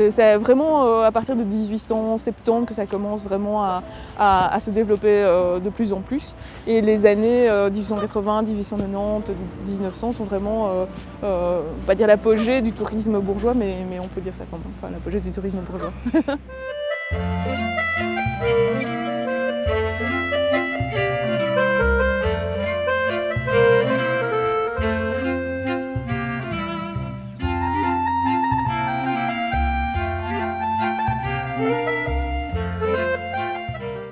C'est vraiment à partir de 1870 que ça commence vraiment à se développer de plus en plus. Et les années 1880, 1890, 1900 sont vraiment, pas dire l'apogée du tourisme bourgeois, mais on peut dire ça quand même, enfin l'apogée du tourisme bourgeois.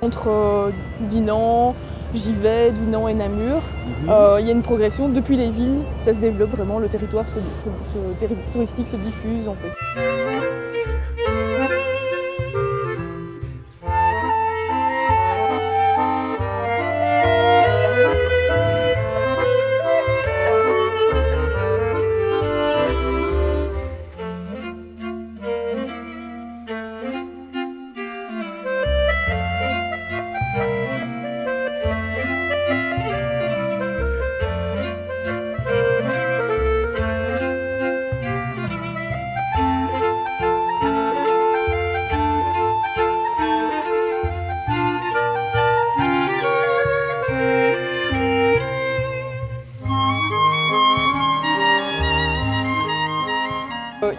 Entre Dinan, Givet, Dinan et Namur, il y a une progression. Depuis les villes, ça se développe vraiment, le territoire touristique se diffuse en fait.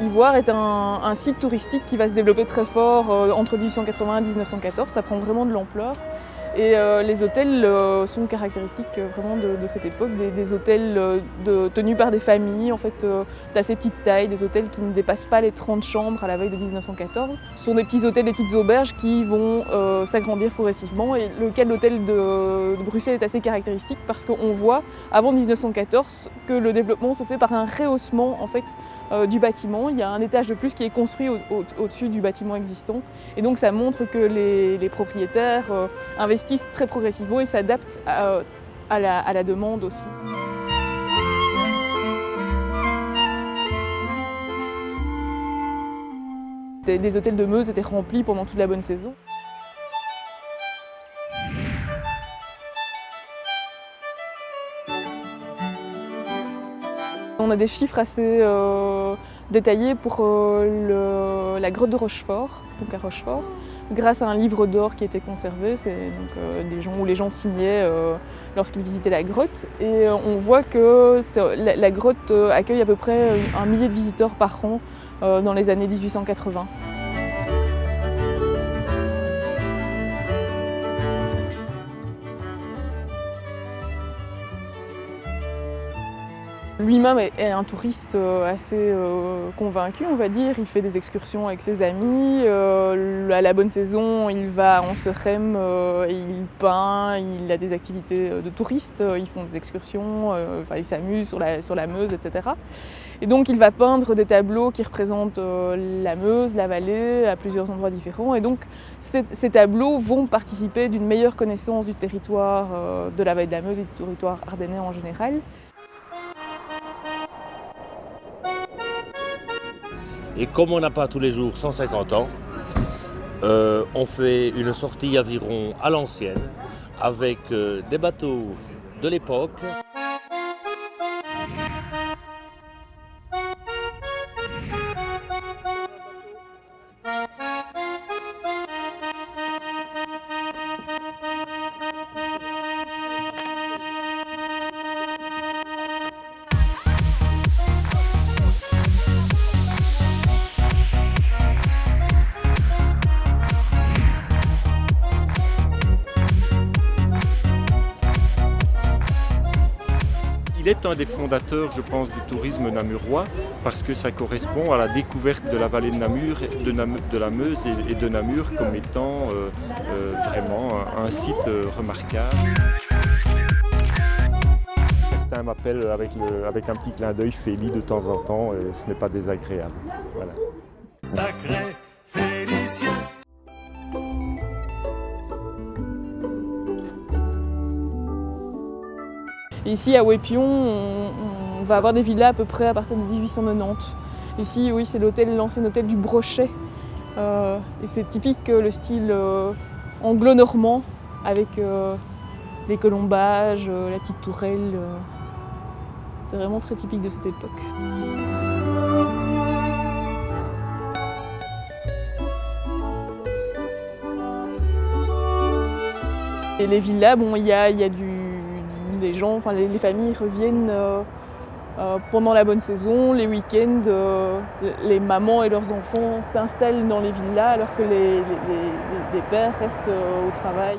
Ivoire est un site touristique qui va se développer très fort entre 1880 et 1914, ça prend vraiment de l'ampleur. Et les hôtels sont caractéristiques vraiment de cette époque, des hôtels tenus par des familles en fait, d'assez petite taille, des hôtels qui ne dépassent pas les 30 chambres à la veille de 1914. Ce sont des petits hôtels, des petites auberges qui vont s'agrandir progressivement et l'hôtel de Bruxelles est assez caractéristique parce qu'on voit avant 1914 que le développement se fait par un rehaussement en fait, du bâtiment. Il y a un étage de plus qui est construit au-dessus du bâtiment existant et donc ça montre que les propriétaires investissent très progressivement et s'adaptent à la demande aussi. Les hôtels de Meuse étaient remplis pendant toute la bonne saison. On a des chiffres assez détaillés pour la grotte de Rochefort, donc à Rochefort, grâce à un livre d'or qui était conservé, c'est donc où les gens signaient lorsqu'ils visitaient la grotte. Et on voit que la grotte accueille à peu près 1 millier de visiteurs par an dans les années 1880. Lui-même est un touriste assez convaincu, on va dire. Il fait des excursions avec ses amis. À la bonne saison, il va en Sereem, il peint, il a des activités de touristes. Ils font des excursions, ils s'amusent sur la Meuse, etc. Et donc il va peindre des tableaux qui représentent la Meuse, la vallée, à plusieurs endroits différents. Et donc ces tableaux vont participer d'une meilleure connaissance du territoire de la vallée de la Meuse et du territoire ardennais en général. Et comme on n'a pas tous les jours 150 ans, on fait une sortie aviron à l'ancienne avec des bateaux de l'époque. Il est un des fondateurs, je pense, du tourisme namurois parce que ça correspond à la découverte de la vallée de Namur, de la Meuse et de Namur comme étant vraiment un site remarquable. Certains m'appellent avec un petit clin d'œil Féli de temps en temps et ce n'est pas désagréable. Voilà. Sacré Félicien. Ici à Ouépion, on va avoir des villas à peu près à partir de 1890. Ici, oui, c'est l'ancien hôtel du Brochet. Et c'est typique le style anglo-normand avec les colombages, la petite tourelle. C'est vraiment très typique de cette époque. Et les villas, bon, il y a des gens, enfin les familles reviennent pendant la bonne saison, les week-ends, les mamans et leurs enfants s'installent dans les villas alors que les pères restent au travail.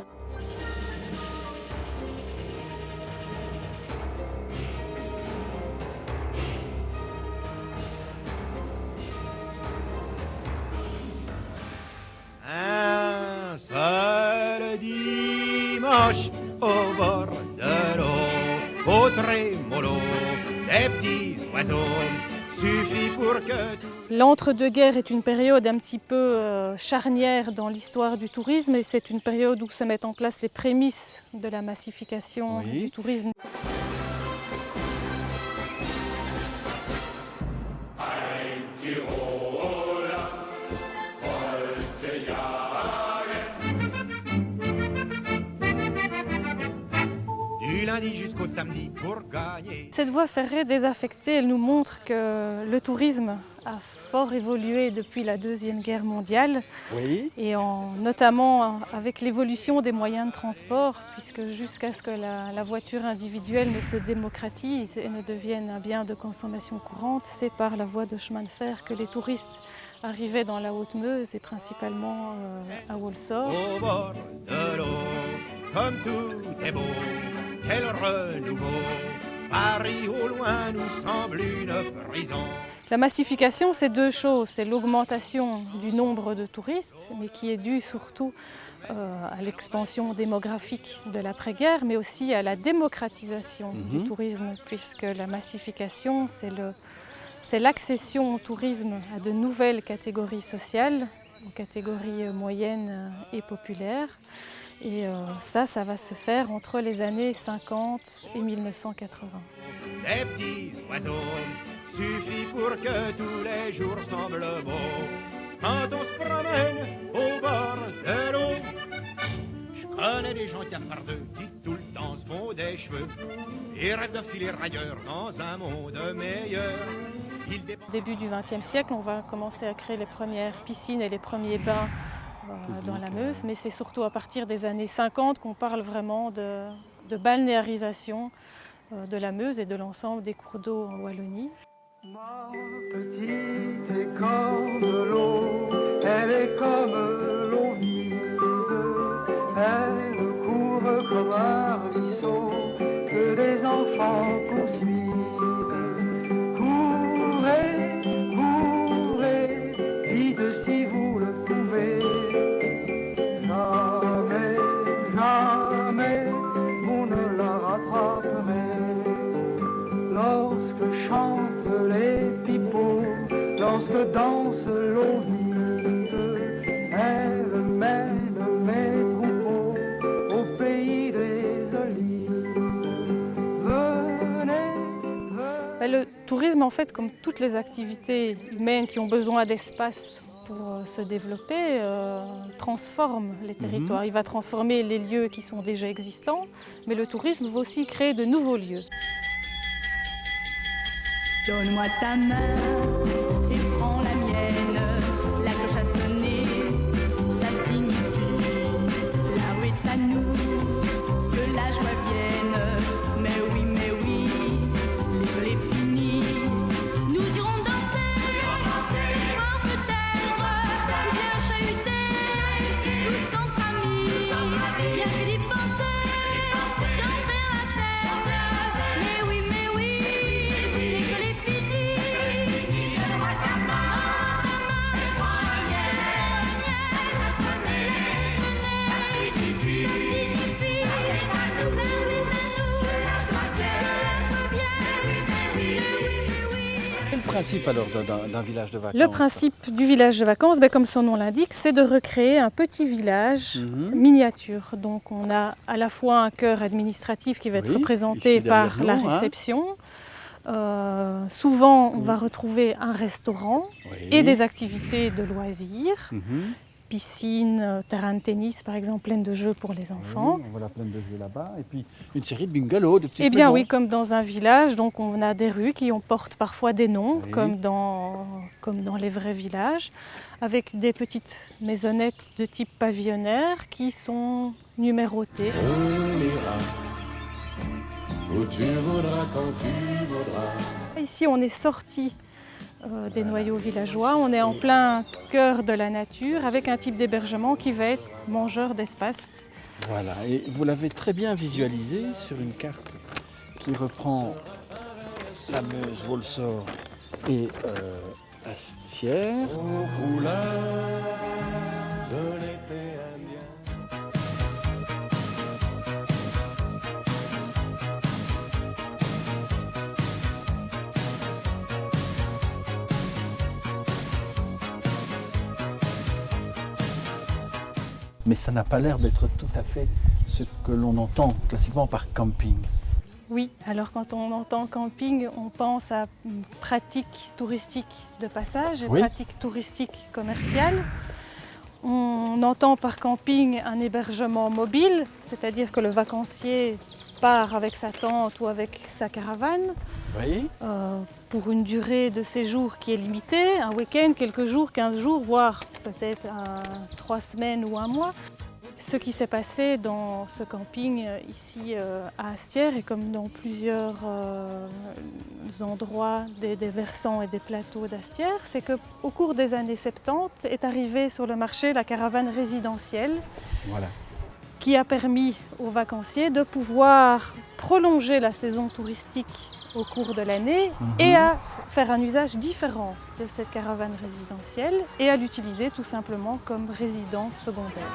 Un seul dimanche au bord de l'eau, au trémolo des petits oiseaux, suffit pour que tout... L'entre-deux-guerres est une période un petit peu charnière dans l'histoire du tourisme et c'est une période où se mettent en place les prémices de la massification du tourisme. Du lundi jusqu'au samedi pour gagner. Cette voie ferrée désaffectée, elle nous montre que le tourisme a fort évolué depuis la Deuxième Guerre mondiale, et notamment avec l'évolution des moyens de transport, puisque jusqu'à ce que la voiture individuelle ne se démocratise et ne devienne un bien de consommation courante, c'est par la voie de chemin de fer que les touristes arrivaient dans la Haute-Meuse et principalement à Walsall. Au bord de l'eau, comme tout est beau, quel renouveau. Paris au loin nous semble une prison. La massification, c'est deux choses. C'est l'augmentation du nombre de touristes, mais qui est due surtout à l'expansion démographique de l'après-guerre, mais aussi à la démocratisation du tourisme, puisque la massification, c'est l'accession au tourisme à de nouvelles catégories sociales, aux catégories moyennes et populaires. Et ça va se faire entre les années 50 et 1980. Des petits oiseaux, suffit pour que tous les jours semblent beaux. Quand on se promène au bord de l'eau, je connais des gens qui affardeux, qui tout le temps se font des cheveux et rêvent de filer ailleurs dans un monde meilleur. Au début du XXe siècle, on va commencer à créer les premières piscines et les premiers bains dans la Meuse, mais c'est surtout à partir des années 50 qu'on parle vraiment de balnéarisation de la Meuse et de l'ensemble des cours d'eau en Wallonie. Ma petite est comme l'eau, elle est comme l'eau vive, elle court comme un ruisseau que des enfants poursuivent. Courez, courez, vite si vous le pouvez. Jamais, jamais, vous ne la rattraperez. Lorsque chantent les pipeaux, lorsque danse l'eau vive, elle mène mes troupeaux au pays des olives. Venez, venez. Le tourisme, en fait, comme toutes les activités humaines qui ont besoin d'espace pour se développer, transforme les territoires. Il va transformer les lieux qui sont déjà existants, mais le tourisme va aussi créer de nouveaux lieux. Donne-moi ta main et prends la mienne, la cloche a sonné, ça signifie là où est à nous, que la joie vienne, mais oui, l'école est finie, nous irons danser, entre terre, bien chahuter, tous entre amis, bien filipanter, danser la tête, mais oui, l'école est finie, donne-moi ta main, Quel est le principe alors d'un village de vacances? Le principe du village de vacances, comme son nom l'indique, c'est de recréer un petit village miniature. Donc on a à la fois un cœur administratif qui va être représenté par la réception. Souvent on va retrouver un restaurant et des activités de loisirs. piscine, terrain de tennis par exemple, pleine de jeux pour les enfants. Oui, on voit la plaine de jeux là-bas. Et puis une série de bungalows, de petites Eh bien maisons. oui, comme dans un village, donc on a des rues qui portent parfois des noms, Oui. comme dans les vrais villages, avec des petites maisonnettes de type pavillonnaire qui sont numérotées. On ira où tu voudras, quand tu voudras. Ici, on est sorti des noyaux villageois, on est en plein cœur de la nature, avec un type d'hébergement qui va être mangeur d'espace. Voilà, et vous l'avez très bien visualisé sur une carte qui reprend la Meuse, Wolsor et Astières. Aux couleurs de l'été indien. Mais ça n'a pas l'air d'être tout à fait ce que l'on entend classiquement par camping. Oui, alors quand on entend camping, on pense à pratiques touristiques de passage et Oui. pratiques touristiques commerciales. On entend par camping un hébergement mobile, c'est-à-dire que le vacancier part avec sa tente ou avec sa caravane Oui. pour une durée de séjour qui est limitée, un week-end, quelques jours, 15 jours, voire peut-être 3 semaines ou un mois. Ce qui s'est passé dans ce camping ici à Astières et comme dans plusieurs endroits des versants et des plateaux d'Astières, c'est qu'au cours des années 70 est arrivée sur le marché la caravane résidentielle Voilà. qui a permis aux vacanciers de pouvoir prolonger la saison touristique au cours de l'année et à faire un usage différent de cette caravane résidentielle et à l'utiliser tout simplement comme résidence secondaire.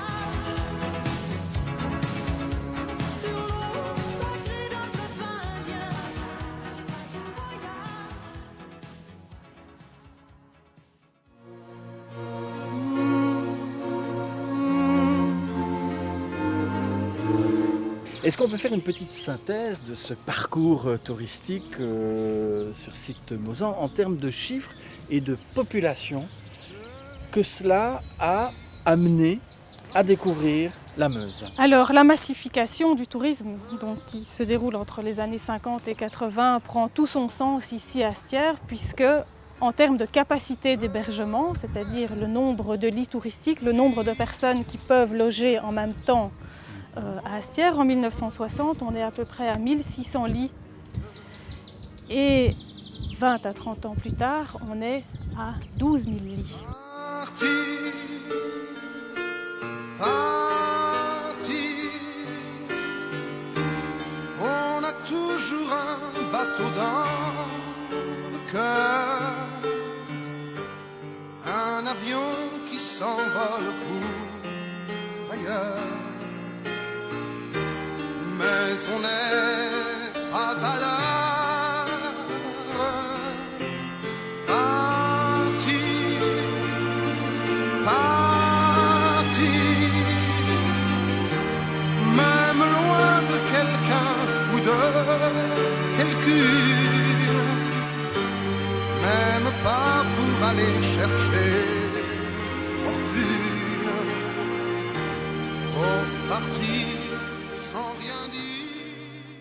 Est-ce qu'on peut faire une petite synthèse de ce parcours touristique sur site Mauzan en termes de chiffres et de population que cela a amené à découvrir la Meuse? Alors la massification du tourisme donc, qui se déroule entre les années 50 et 80 prend tout son sens ici à Astières puisque en termes de capacité d'hébergement, c'est-à-dire le nombre de lits touristiques, le nombre de personnes qui peuvent loger en même temps à Astières, en 1960, on est à peu près à 1600 lits. Et 20 à 30 ans plus tard, on est à 12 000 lits. Parti, on a toujours un bateau dans le cœur, un avion qui s'envole pour ailleurs. Mais on n'est pas à l'heure. Parti, parti, même loin de quelqu'un ou de quelqu'une, même pas pour aller chercher fortune. Oh, parti sans rien.